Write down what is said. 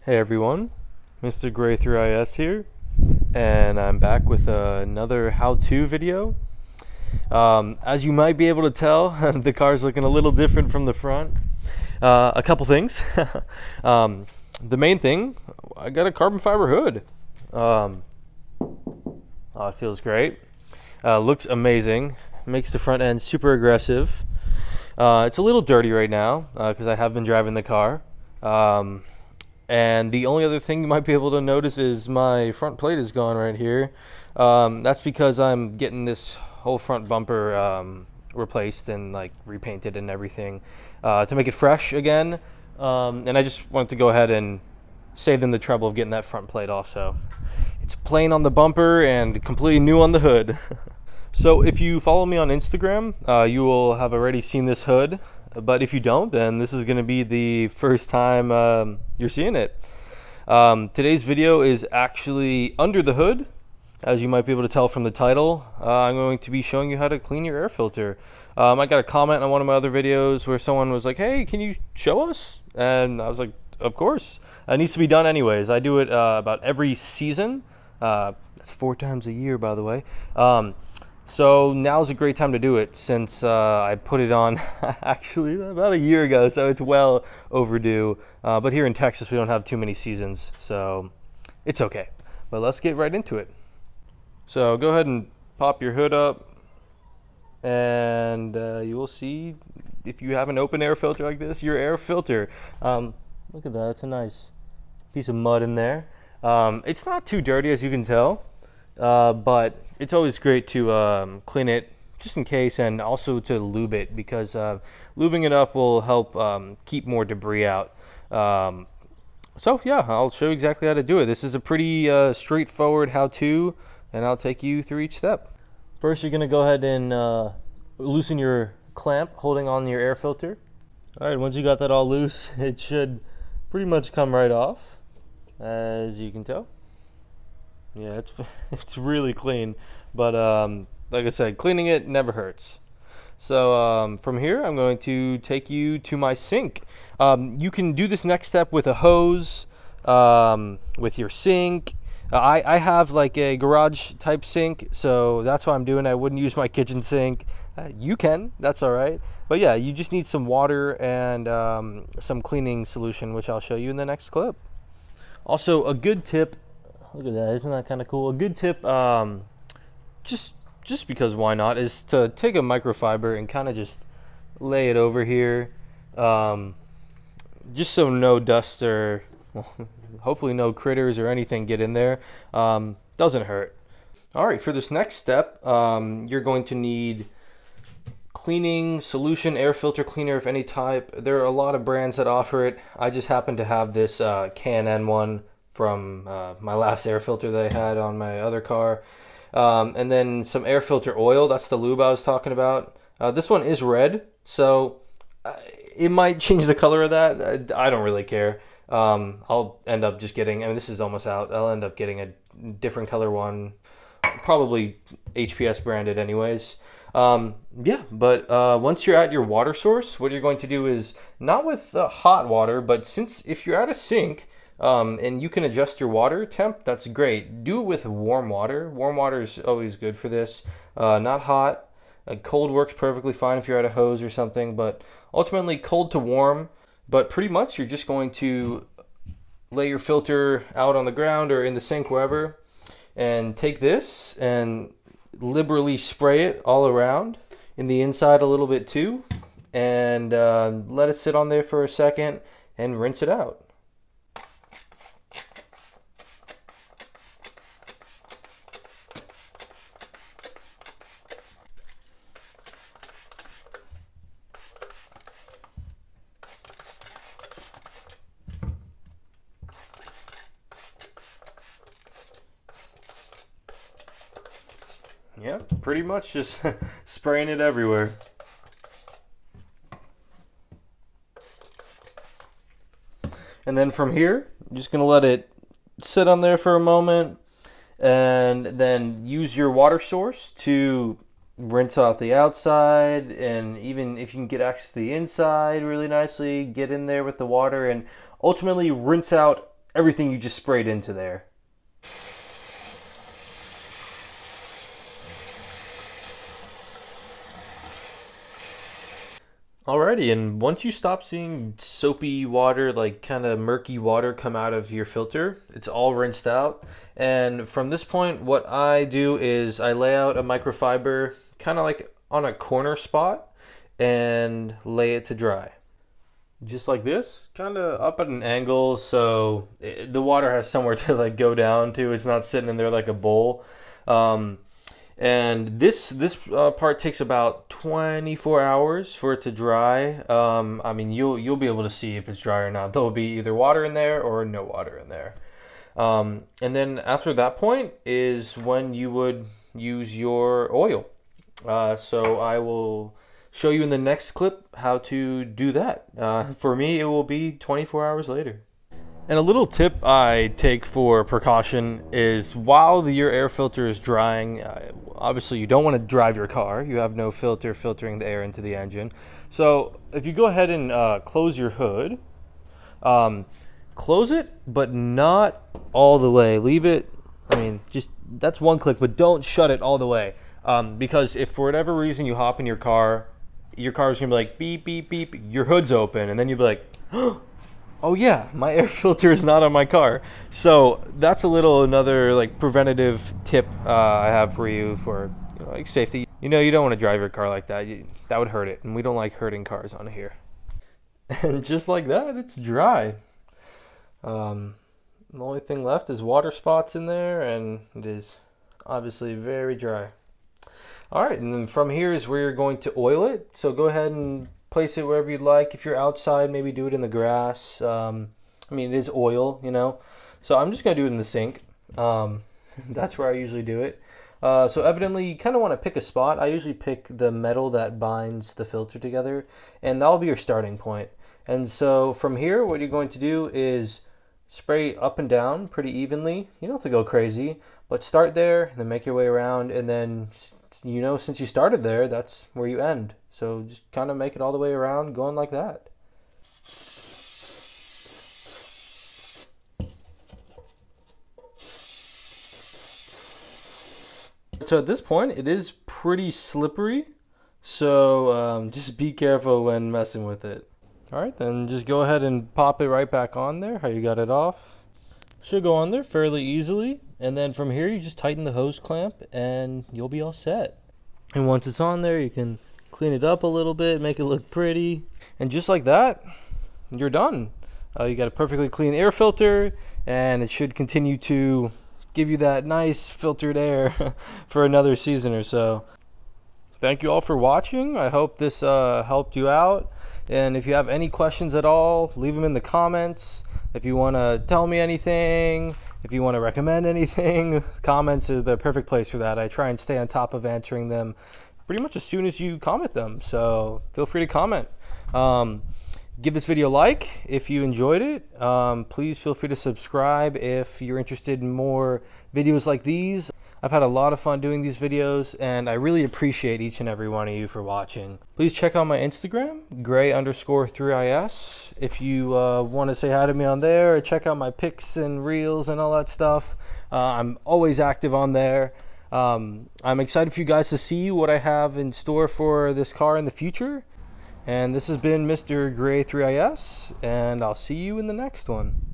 Hey everyone, Mr. Gray through IS here, and I'm back with another how-to video. As you might be able to tell, the car's looking a little different from the front. A couple things. The main thing, I got a carbon fiber hood. It feels great. Looks amazing. Makes the front end super aggressive. It's a little dirty right now because I have been driving the car. And the only other thing you might be able to notice is my front plate is gone right here. That's because I'm getting this whole front bumper replaced and like repainted and everything to make it fresh again. And I just wanted to go ahead and save them the trouble of getting that front plate off. So it's plain on the bumper and completely new on the hood. So if you follow me on Instagram, you will have already seen this hood. But if you don't, then this is going to be the first time you're seeing it. Today's video is actually under the hood. As you might be able to tell from the title, I'm going to be showing you how to clean your air filter. I got a comment on one of my other videos where someone was like, hey, can you show us? And I was like, of course. It needs to be done anyways. I do it about every season. That's 4 times a year, by the way. So now's a great time to do it since I put it on actually about a year ago, so it's well overdue. But here in Texas, we don't have too many seasons, so it's okay. But let's get right into it. So go ahead and pop your hood up, and you will see, if you have an open air filter like this, your air filter. Look at that, it's a nice piece of mud in there. It's not too dirty, as you can tell. But it's always great to clean it just in case, and also to lube it, because lubing it up will help keep more debris out. So yeah, I'll show you exactly how to do it. This is a pretty straightforward how-to, and I'll take you through each step. First, you're going to go ahead and loosen your clamp holding on your air filter. Alright, once you got that all loose, it should pretty much come right off, as you can tell. Yeah, it's really clean, but like I said, cleaning it never hurts. So from here, I'm going to take you to my sink. You can do this next step with a hose, with your sink. I have like a garage type sink, so that's what I'm doing. I wouldn't use my kitchen sink. You can, that's all right. But yeah, you just need some water and some cleaning solution, which I'll show you in the next clip. Also, a good tip. Look at that, isn't that kind of cool? A good tip, just because why not, is to take a microfiber and kind of just lay it over here, just so no dust or, well, hopefully no critters or anything get in there. Doesn't hurt. All right, for this next step, you're going to need cleaning solution, air filter cleaner of any type. There are a lot of brands that offer it. I just happen to have this K&N one from my last air filter that I had on my other car, and then some air filter oil. That's the lube I was talking about. This one is red, so it might change the color of that. I don't really care. I'll end up just getting, I mean, this is almost out, I'll end up getting a different color one, probably HPS branded anyways. Yeah, but once you're at your water source, what you're going to do is, not with hot water, but if you're at a sink, and you can adjust your water temp, that's great. Do it with warm water. Warm water is always good for this. Not hot. Cold works perfectly fine if you're at a hose or something, but ultimately cold to warm. But pretty much you're just going to lay your filter out on the ground or in the sink, wherever, and take this and liberally spray it all around, in the inside a little bit too, and let it sit on there for a second and rinse it out. Yeah, pretty much just spraying it everywhere. And then from here, I'm just going to let it sit on there for a moment, and then use your water source to rinse out the outside, and even if you can get access to the inside really nicely, get in there with the water and ultimately rinse out everything you just sprayed into there. Alrighty, and once you stop seeing soapy water, like kind of murky water come out of your filter, it's all rinsed out. And from this point, what I do is I lay out a microfiber kind of like on a corner spot and lay it to dry. Just like this, kind of up at an angle, so the water has somewhere to like go down to. It's not sitting in there like a bowl. And this part takes about 24 hours for it to dry. I mean, you'll be able to see if it's dry or not. There'll be either water in there or no water in there. And then after that point is when you would use your oil. So I will show you in the next clip how to do that. For me, it will be 24 hours later. And a little tip I take for precaution is while your air filter is drying, obviously you don't want to drive your car. You have no filter filtering the air into the engine. So if you go ahead and close your hood, close it, but not all the way. Leave it, I mean, just that's one click, but don't shut it all the way. Because if for whatever reason you hop in your car's gonna be like beep, beep, beep, your hood's open, and then you'll be like, oh yeah, my air filter is not on my car. So that's another like preventative tip I have for you for like safety. You know, you don't want to drive your car like that. That would hurt it, and we don't like hurting cars on here. And just like that, it's dry. The only thing left is water spots in there, and it is obviously very dry. All right, and then from here is where you're going to oil it. So go ahead and place it wherever you'd like. If you're outside, maybe do it in the grass. I mean, it is oil, you know. So I'm just going to do it in the sink. That's where I usually do it. So evidently, you kind of want to pick a spot. I usually pick the metal that binds the filter together, and that'll be your starting point. And so from here, what you're going to do is spray up and down pretty evenly. You don't have to go crazy, but start there, and then make your way around, and then, you know, since you started there, that's where you end. So just kind of make it all the way around, going like that. So at this point, it is pretty slippery. So just be careful when messing with it. All right, then just go ahead and pop it right back on there, how you got it off. Should go on there fairly easily. And then from here, you just tighten the hose clamp and you'll be all set. And once it's on there, you can clean it up a little bit, make it look pretty. And just like that, you're done. You got a perfectly clean air filter, and it should continue to give you that nice filtered air for another season or so. Thank you all for watching. I hope this helped you out. And if you have any questions at all, leave them in the comments. If you want to tell me anything, if you want to recommend anything, comments are the perfect place for that. I try and stay on top of answering them pretty much as soon as you comment them. So feel free to comment. Give this video a like if you enjoyed it. Please feel free to subscribe if you're interested in more videos like these. I've had a lot of fun doing these videos, and I really appreciate each and every one of you for watching. Please check out my Instagram, gray_3is, if you want to say hi to me on there, or check out my pics and reels and all that stuff. I'm always active on there. I'm excited for you guys to see what I have in store for this car in the future. And this has been Mr. Gray3is, and I'll see you in the next one.